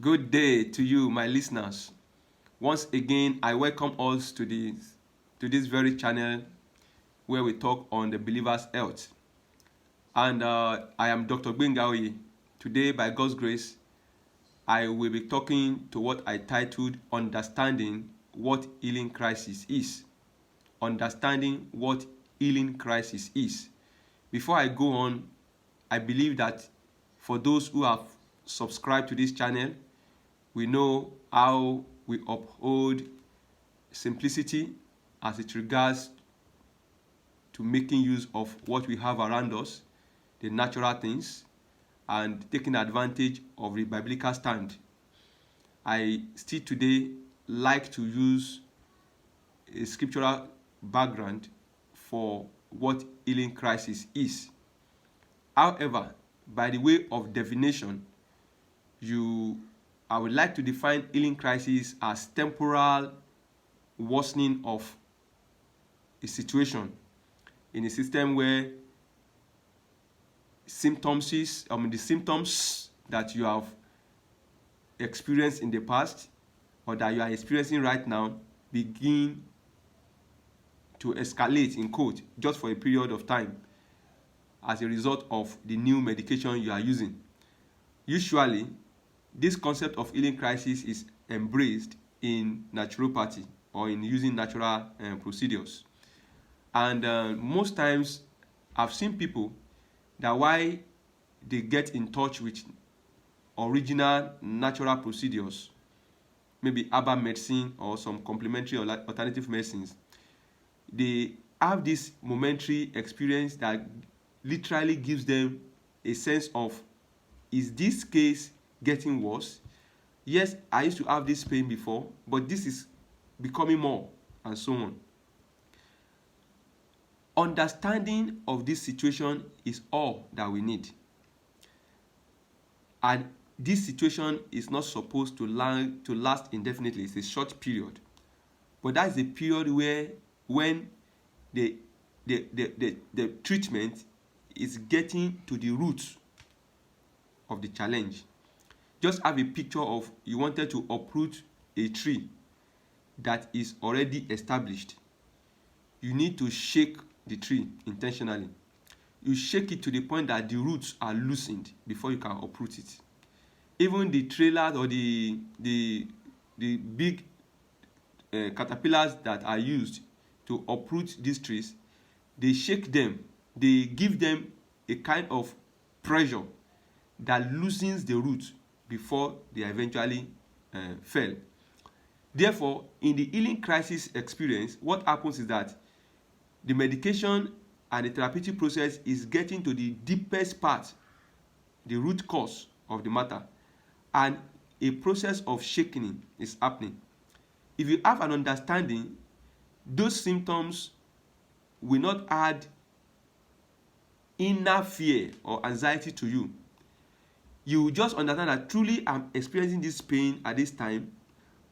Good day to you, my listeners. Once again, I welcome us to this very channel where we talk on the believer's health. And I am Dr. Gbengaoye. Today, by God's grace, I will be talking to what I titled Understanding What Healing Crisis Is. Understanding what healing crisis is. Before I go on, I believe that for those who have subscribed to this channel, we know how we uphold simplicity as it regards to making use of what we have around us, the natural things, and taking advantage of the biblical stand. I still today like to use a scriptural background for what healing crisis is. However, by the way of definition, I would like to define healing crisis as temporal worsening of a situation in a system where the symptoms that you have experienced in the past or that you are experiencing right now begin to escalate, in quote, just for a period of time as a result of the new medication you are using. Usually, this concept of healing crisis is embraced in naturopathy or in using natural procedures. And most times, I've seen people that while they get in touch with original natural procedures, maybe herbal medicine or some complementary or alternative medicines, they have this momentary experience that literally gives them a sense of, is this case getting worse? Yes, I used to have this pain before, but this is becoming more, and so on. Understanding of this situation is all that we need. And this situation is not supposed to last indefinitely. It's a short period. But that's a period when the treatment is getting to the root of the challenge. Just have a picture of you wanted to uproot a tree that is already established. You need to shake the tree intentionally. You shake it to the point that the roots are loosened before you can uproot it. Even the trailers or the big caterpillars that are used to uproot these trees, they shake them. They give them a kind of pressure that loosens the roots before they eventually fail. Therefore, in the healing crisis experience, what happens is that the medication and the therapeutic process is getting to the deepest part, the root cause of the matter, and a process of shaking is happening. If you have an understanding, those symptoms will not add inner fear or anxiety to you. You will just understand that truly I'm experiencing this pain at this time,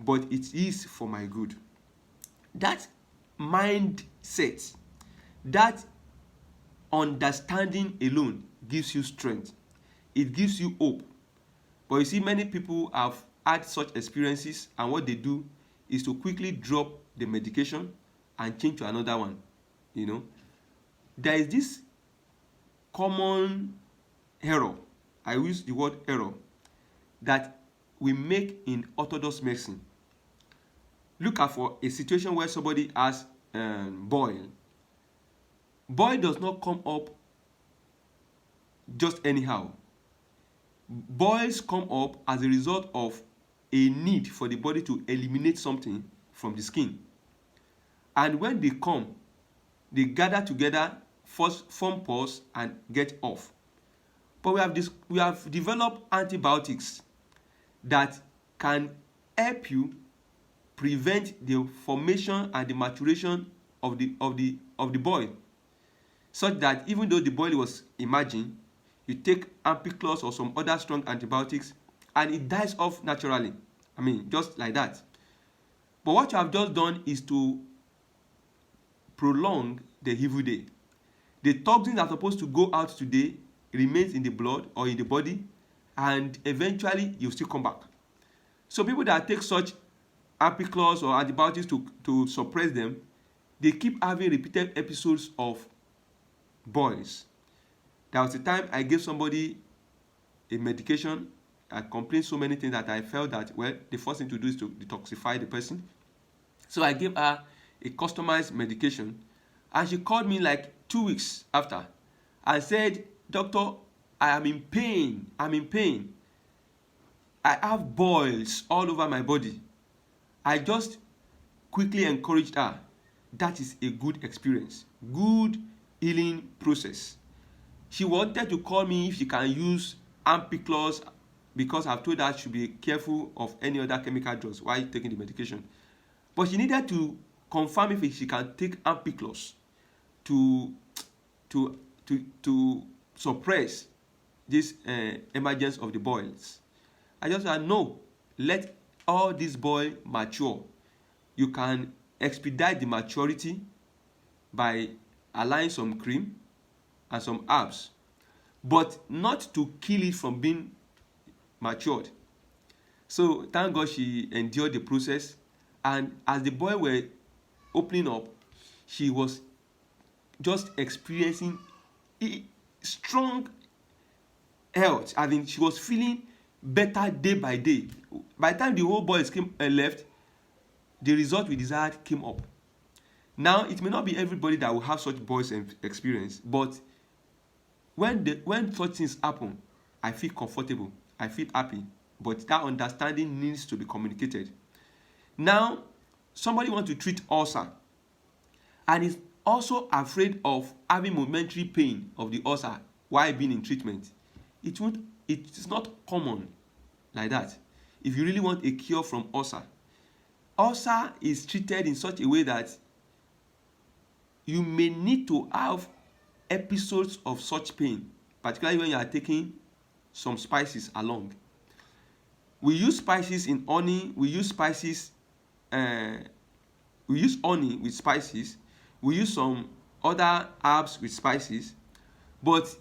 but it is for my good. That mindset, that understanding alone gives you strength. It gives you hope. But you see, many people have had such experiences, and what they do is to quickly drop the medication and change to another one. There is this common error, I use the word error, that we make in orthodox medicine. Look at for a situation where somebody has boil. Boil does not come up just anyhow. Boils come up as a result of a need for the body to eliminate something from the skin. And when they come, they gather together, first form pus and get off. But we have developed antibiotics that can help you prevent the formation and the maturation of the boil, such that even though the boil was emerging, you take ampiclox or some other strong antibiotics and it dies off naturally. Just like that. But what you have just done is to prolong the evil day. The toxins that are supposed to go out today remains in the blood or in the body, and eventually you still come back. So people that take such ampiclox or antibiotics to suppress them, they keep having repeated episodes of boils. There was a time I gave somebody a medication. I complained so many things that I felt that, well, the first thing to do is to detoxify the person. So I gave her a customized medication, and she called me like 2 weeks after and said, "Doctor, I am in pain. I'm in pain. I have boils all over my body." I just quickly encouraged her. That is a good experience, good healing process. She wanted to call me if she can use ampiclox, because I've told her she should be careful of any other chemical drugs while taking the medication. But she needed to confirm if she can take ampiclox to suppress this emergence of the boils. I just said, no, let all this boil mature. You can expedite the maturity by allowing some cream and some herbs, but not to kill it from being matured. So thank God she endured the process, and as the boil were opening up, she was just experiencing strong health. I mean, she was feeling better day by day. By the time the whole boils came left, the result we desired came up. Now, it may not be everybody that will have such boils experience, but when such things happen, I feel comfortable, I feel happy, but that understanding needs to be communicated. Now, somebody wants to treat ulcer and is also afraid of having momentary pain of the ulcer while being in treatment. It's not common like that. If you really want a cure from ulcer is treated in such a way that you may need to have episodes of such pain, particularly when you are taking some spices along. We use spices in honey. We use honey with spices. We use some other herbs with spices. But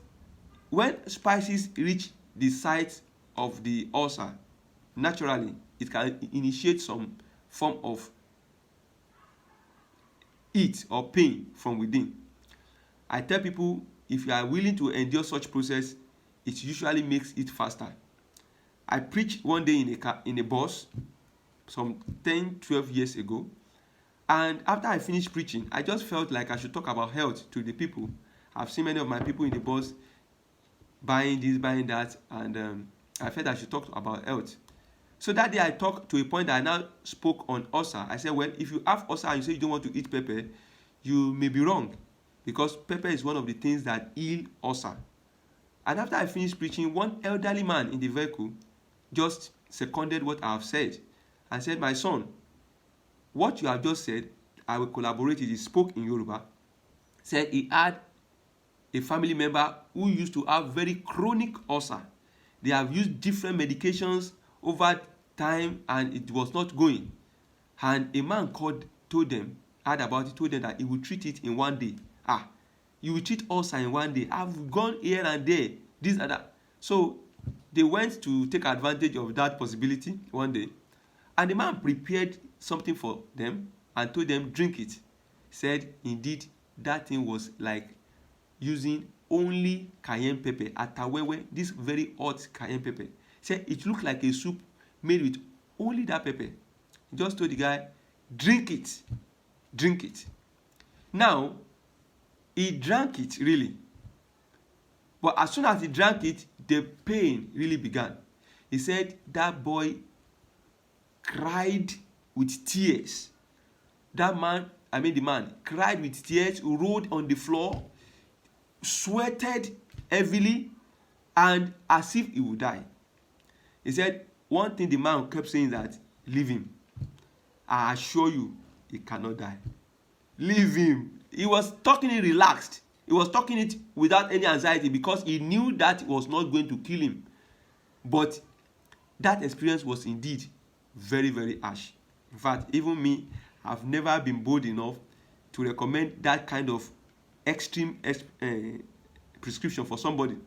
when spices reach the site of the ulcer, naturally, it can initiate some form of heat or pain from within. I tell people, if you are willing to endure such process, it usually makes it faster. I preached one day in a bus some 10-12 years ago, and after I finished preaching, I just felt like I should talk about health to the people. I've seen many of my people in the bus buying this, buying that, and I felt I should talk about health. So that day I talked to a point that I now spoke on ulcer. I said, well, if you have ulcer and you say you don't want to eat pepper, you may be wrong, because pepper is one of the things that heal ulcer. And after I finished preaching, one elderly man in the vehicle just seconded what I have said and said, my son, what you have just said, I will collaborate. He spoke in Yoruba. Said he had a family member who used to have very chronic ulcer. They have used different medications over time and it was not going. And a man told them that he would treat it in one day. You will treat ulcer in one day. I've gone here and there, this and that. So they went to take advantage of that possibility one day. And the man prepared something for them and told them, drink it. Said, indeed, that thing was like using only cayenne pepper, atawewe, this very hot cayenne pepper. Said it looked like a soup made with only that pepper. He just told the guy, drink it. Drink it. Now, he drank it really. But as soon as he drank it, the pain really began. He said that boy cried with tears. The man cried with tears, rolled on the floor, sweated heavily, and as if he would die. He said one thing the man kept saying, that leave him. I assure you, he cannot die. Leave him. He was talking it relaxed. He was talking it without any anxiety because he knew that it was not going to kill him. But that experience was indeed very, very harsh. In fact, even me, I've never been bold enough to recommend that kind of extreme prescription for somebody.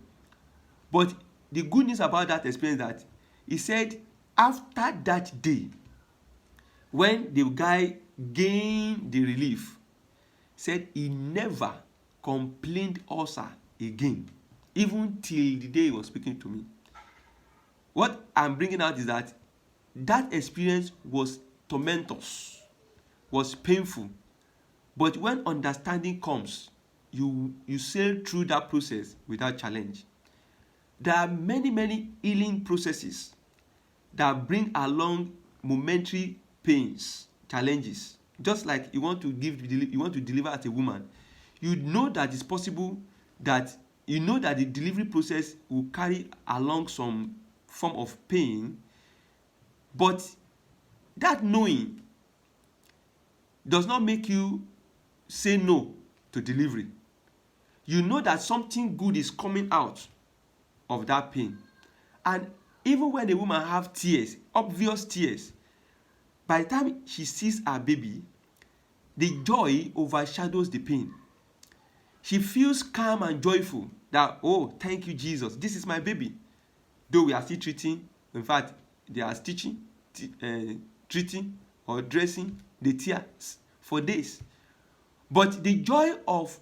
But the good news about that experience is that he said, after that day, when the guy gained the relief, said he never complained ulcer again, even till the day he was speaking to me. What I'm bringing out is that experience was tormentous, was painful, but when understanding comes, you sail through that process without challenge. There are many healing processes that bring along momentary pains, challenges. Just like you want to deliver as a woman, you know that it's possible that the delivery process will carry along some form of pain, but that knowing does not make you say no to delivery. You know that something good is coming out of that pain. And even when a woman have tears, obvious tears, by the time she sees her baby, the joy overshadows the pain. She feels calm and joyful that, oh, thank you, Jesus, this is my baby. Though we are still treating, in fact, they are stitching, treating or dressing the tears for days. But the joy of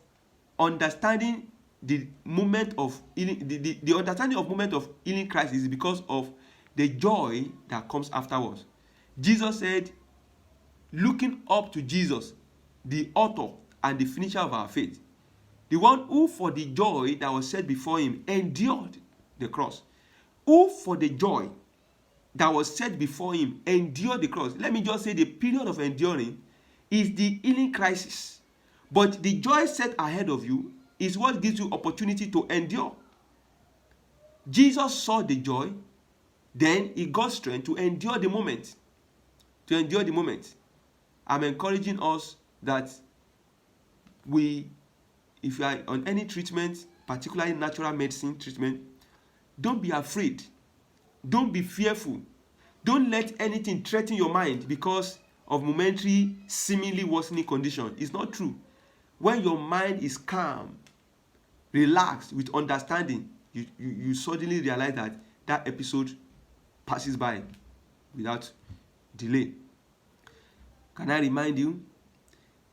understanding the moment of healing, the understanding of moment of healing Christ is because of the joy that comes afterwards. Jesus said, looking up to Jesus, the author and the finisher of our faith, the one who for the joy that was set before him endured the cross. Who for the joy that was set before him endured the cross. Let me just say the period of enduring is the healing crisis. But the joy set ahead of you is what gives you opportunity to endure. Jesus saw the joy, then he got strength to endure the moment. I'm encouraging us that if you are on any treatment, particularly natural medicine treatment, don't be afraid. Don't be fearful. Don't let anything threaten your mind because of momentary, seemingly worsening condition. It's not true. When your mind is calm, relaxed, with understanding, you suddenly realize that episode passes by without delay. Can I remind you?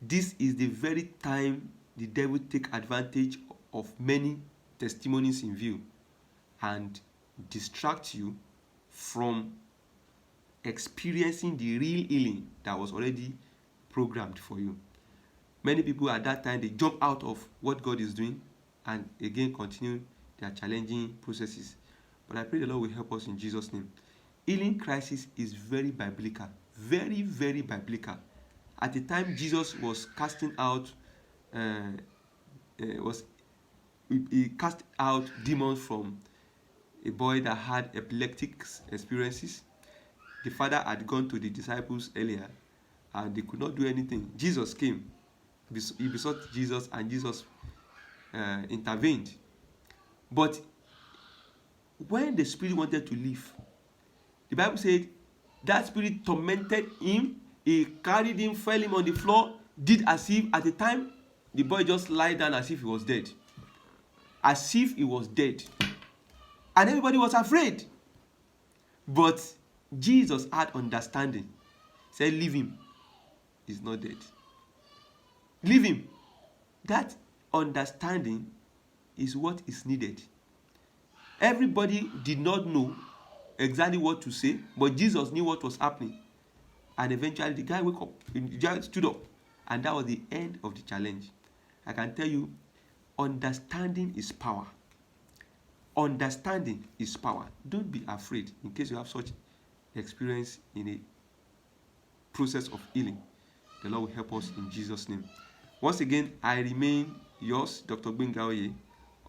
This is the very time the devil takes advantage of many testimonies in view and distract you from experiencing the real healing that was already programmed for you. Many people at that time, they jump out of what God is doing and again continue their challenging processes. But I pray the Lord will help us in Jesus' name. Healing crisis is very biblical. Very, very biblical. At the time Jesus was casting out, he cast out demons from a boy that had epileptic experiences. The father had gone to the disciples earlier and they could not do anything. Jesus came. He besought Jesus and Jesus intervened. But when the spirit wanted to leave, the Bible said that spirit tormented him. He carried him, fell him on the floor, did as if at the time the boy just lied down as if he was dead. As if he was dead. And everybody was afraid. But Jesus had understanding. He said, leave him. He's not dead. Leave him. That understanding is what is needed. Everybody did not know exactly what to say, but Jesus knew what was happening. And eventually the guy woke up, the guy stood up, and that was the end of the challenge. I can tell you, understanding is power. Understanding is power. Don't be afraid in case you have such experience in a process of healing. The Lord will help us in Jesus' name. Once again, I remain yours, Dr. Gbenga,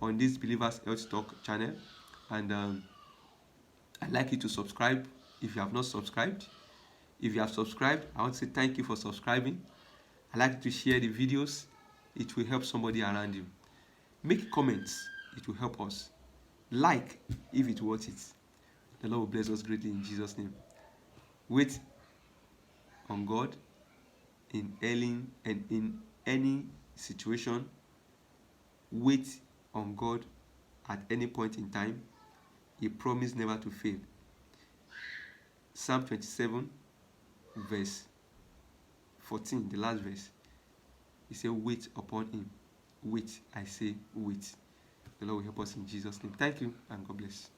on this Believers Health Talk channel. And I'd like you to subscribe if you have not subscribed. If you have subscribed, I want to say thank you for subscribing. I'd like you to share the videos. It will help somebody around you. Make comments. It will help us. Like if it worth it. The Lord will bless us greatly in Jesus' name. Wait on God in healing and in any situation. Wait on God at any point in time. He promised never to fail. Psalm 27, verse 14, the last verse. He said, wait upon him. Wait, I say wait. The Lord will help us in Jesus' name. Thank you, and God bless.